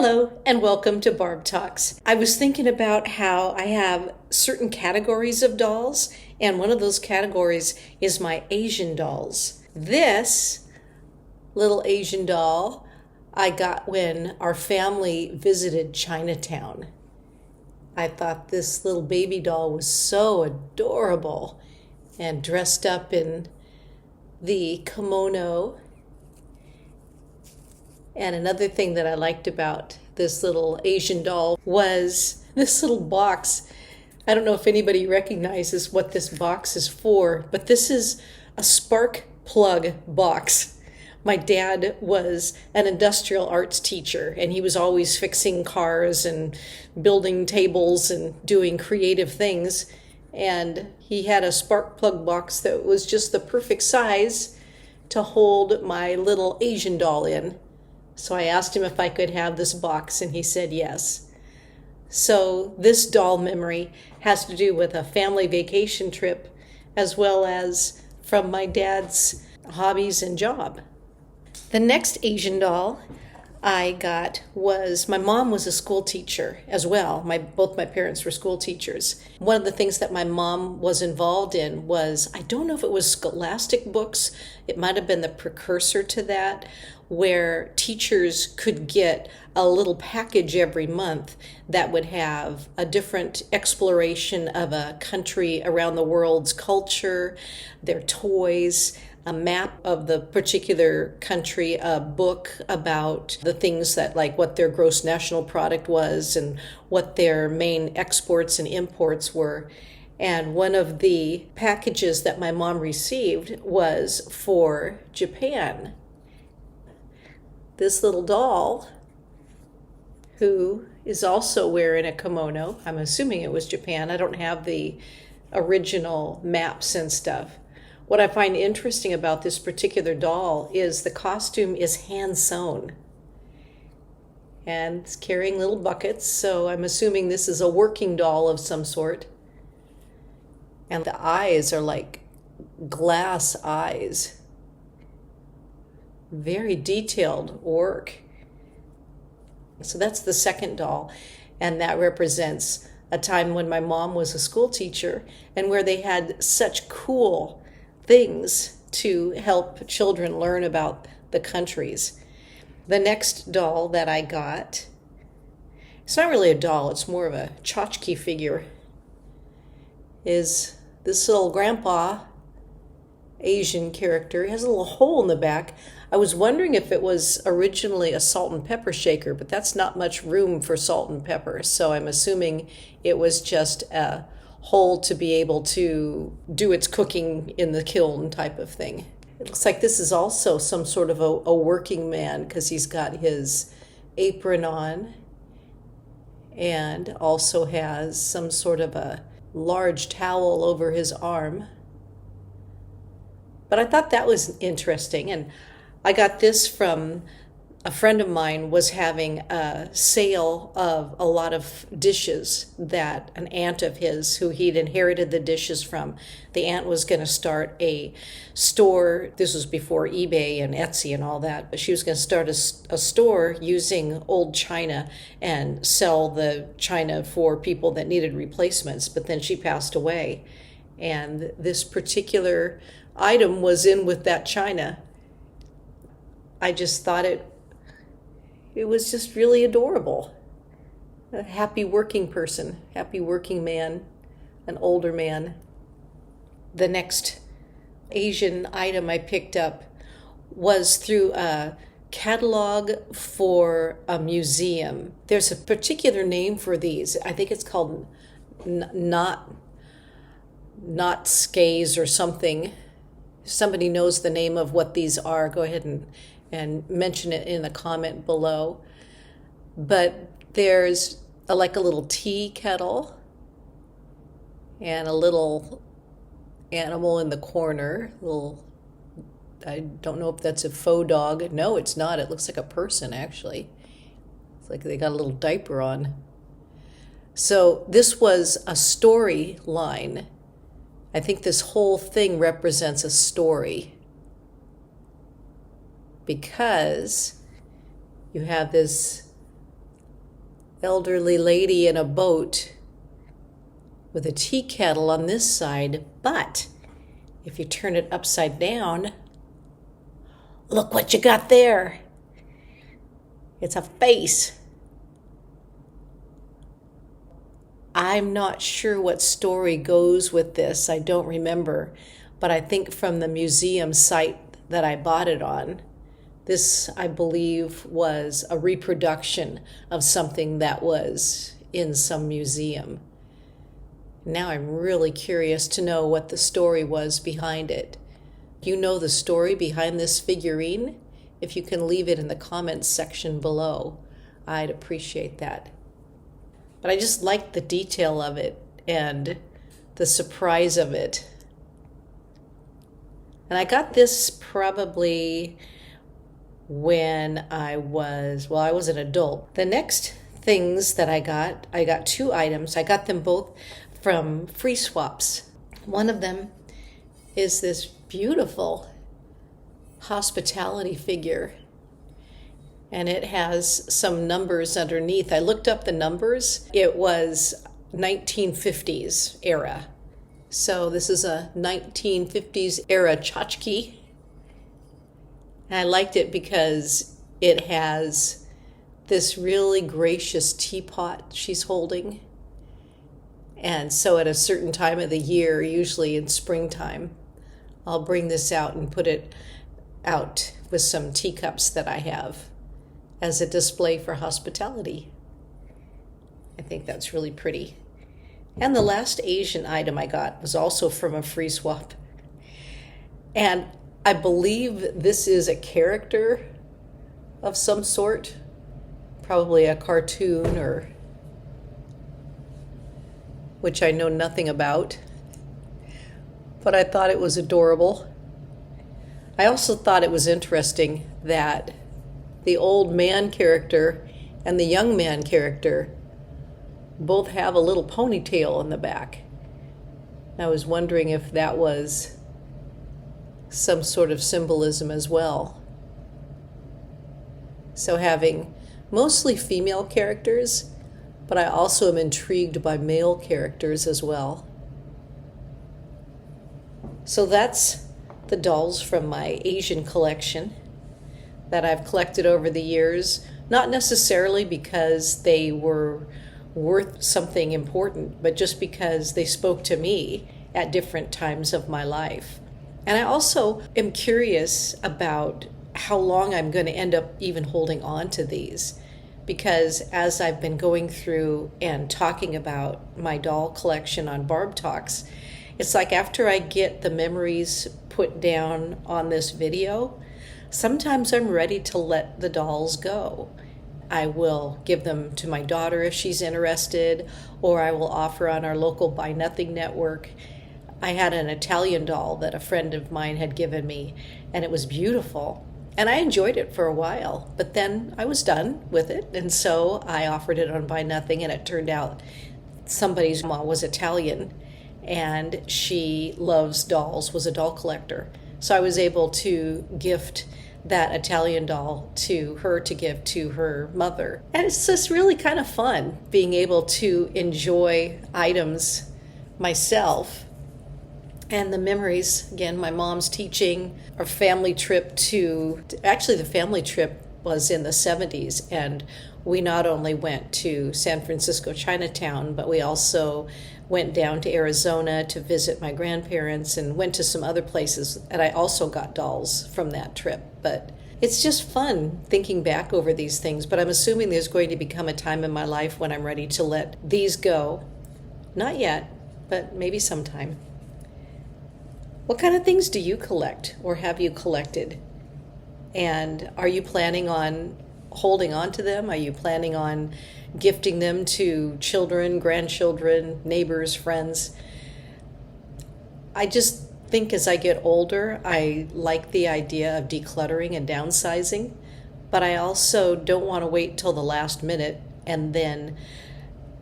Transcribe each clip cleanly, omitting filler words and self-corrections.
Hello and welcome to Barb Talks. I was thinking about how I have certain categories of dolls, and one of those categories is my Asian dolls. This little Asian doll I got when our family visited Chinatown. I thought this little baby doll was so adorable and dressed up in the kimono. And another thing that I liked about this little Asian doll was this little box. I don't know if anybody recognizes what this box is for, but this is a spark plug box. My dad was an industrial arts teacher, and he was always fixing cars and building tables and doing creative things. And he had a spark plug box that was just the perfect size to hold my little Asian doll in. So I asked him if I could have this box, and he said yes. So this doll memory has to do with a family vacation trip, as well as from my dad's hobbies and job. The next Asian doll I got was, my mom was a school teacher as well. Both my parents were school teachers. One of the things that my mom was involved in was, I don't know if it was Scholastic books, it might have been the precursor to that, where teachers could get a little package every month that would have a different exploration of a country around the world's culture, their toys, a map of the particular country, a book about the things that, like what their gross national product was and what their main exports and imports were. And one of the packages that my mom received was for Japan. This little doll, who is also wearing a kimono, I'm assuming it was Japan. I don't have the original maps and stuff. What I find interesting about this particular doll is the costume is hand sewn. And it's carrying little buckets, so I'm assuming this is a working doll of some sort. And the eyes are like glass eyes. Very detailed work. So that's the second doll, and that represents a time when my mom was a school teacher and where they had such cool things to help children learn about the countries. The next doll that I got, it's not really a doll, it's more of a tchotchke figure, is this little grandpa Asian character. He has a little hole in the back. I was wondering if it was originally a salt and pepper shaker, but that's not much room for salt and pepper, so I'm assuming it was just a hole to be able to do its cooking in the kiln type of thing. It looks like this is also some sort of a working man, because he's got his apron on and also has some sort of a large towel over his arm. But I thought that was interesting, and I got this from a friend of mine was having a sale of a lot of dishes that an aunt of his, who he'd inherited the dishes from, the aunt was going to start a store. This was before eBay and Etsy and all that, but she was going to start a store using old china and sell the china for people that needed replacements. But then she passed away, and this particular item was in with that china. I just thought it was just really adorable. A happy working person, happy working man, an older man. The next Asian item I picked up was through a catalog for a museum. There's a particular name for these. I think it's called not skays or something. If somebody knows the name of what these are, go ahead and mention it in the comment below. But there's like a little tea kettle and a little animal in the corner. I don't know if that's a faux dog. No, it's not. It looks like a person, actually. It's like they got a little diaper on. So this was a storyline. I think this whole thing represents a story, because you have this elderly lady in a boat with a tea kettle on this side, but if you turn it upside down, look what you got there. It's a face. I'm not sure what story goes with this. I don't remember, but I think from the museum site that I bought it on, this, I believe, was a reproduction of something that was in some museum. Now I'm really curious to know what the story was behind it. You know the story behind this figurine? If you can leave it in the comments section below, I'd appreciate that. But I just liked the detail of it and the surprise of it. And I got this probably when I was an adult. The next things that I got 2 items. I got them both from free swaps. One of them is this beautiful hospitality figure, and it has some numbers underneath. I looked up the numbers. It was 1950s era. So this is a 1950s era tchotchke. And I liked it because it has this really gracious teapot she's holding. And so at a certain time of the year, usually in springtime, I'll bring this out and put it out with some teacups that I have as a display for hospitality. I think that's really pretty. And the last Asian item I got was also from a free swap. And I believe this is a character of some sort, probably a cartoon, or which I know nothing about, but I thought it was adorable. I also thought it was interesting that the old man character and the young man character both have a little ponytail in the back. I was wondering if that was some sort of symbolism as well. So having mostly female characters, but I also am intrigued by male characters as well. So that's the dolls from my Asian collection that I've collected over the years, not necessarily because they were worth something important, but just because they spoke to me at different times of my life. And I also am curious about how long I'm going to end up even holding on to these, because as I've been going through and talking about my doll collection on Barb Talks, it's like after I get the memories put down on this video, sometimes I'm ready to let the dolls go. I will give them to my daughter if she's interested, or I will offer on our local Buy Nothing network. I had an Italian doll that a friend of mine had given me, and it was beautiful. And I enjoyed it for a while, but then I was done with it, and so I offered it on Buy Nothing, and it turned out somebody's mom was Italian, and she loves dolls, was a doll collector. So I was able to gift that Italian doll to her to give to her mother. And it's just really kind of fun being able to enjoy items myself. And the memories, again, my mom's teaching, our family trip actually the family trip was in the 70s, and we not only went to San Francisco Chinatown, but we also went down to Arizona to visit my grandparents and went to some other places, and I also got dolls from that trip. But it's just fun thinking back over these things, but I'm assuming there's going to become a time in my life when I'm ready to let these go. Not yet, but maybe sometime. What kind of things do you collect or have you collected? And are you planning on holding on to them? Are you planning on gifting them to children, grandchildren, neighbors, friends? I just think as I get older, I like the idea of decluttering and downsizing, but I also don't want to wait till the last minute and then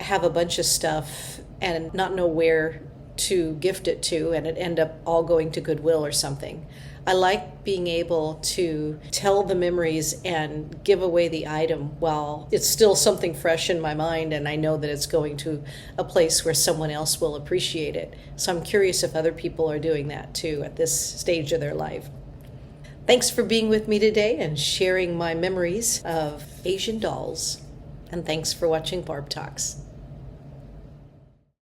have a bunch of stuff and not know where to gift it to and it end up all going to Goodwill or something. I like being able to tell the memories and give away the item while it's still something fresh in my mind and I know that it's going to a place where someone else will appreciate it. So I'm curious if other people are doing that too at this stage of their life. Thanks for being with me today and sharing my memories of Asian dolls. And thanks for watching Barb Talks.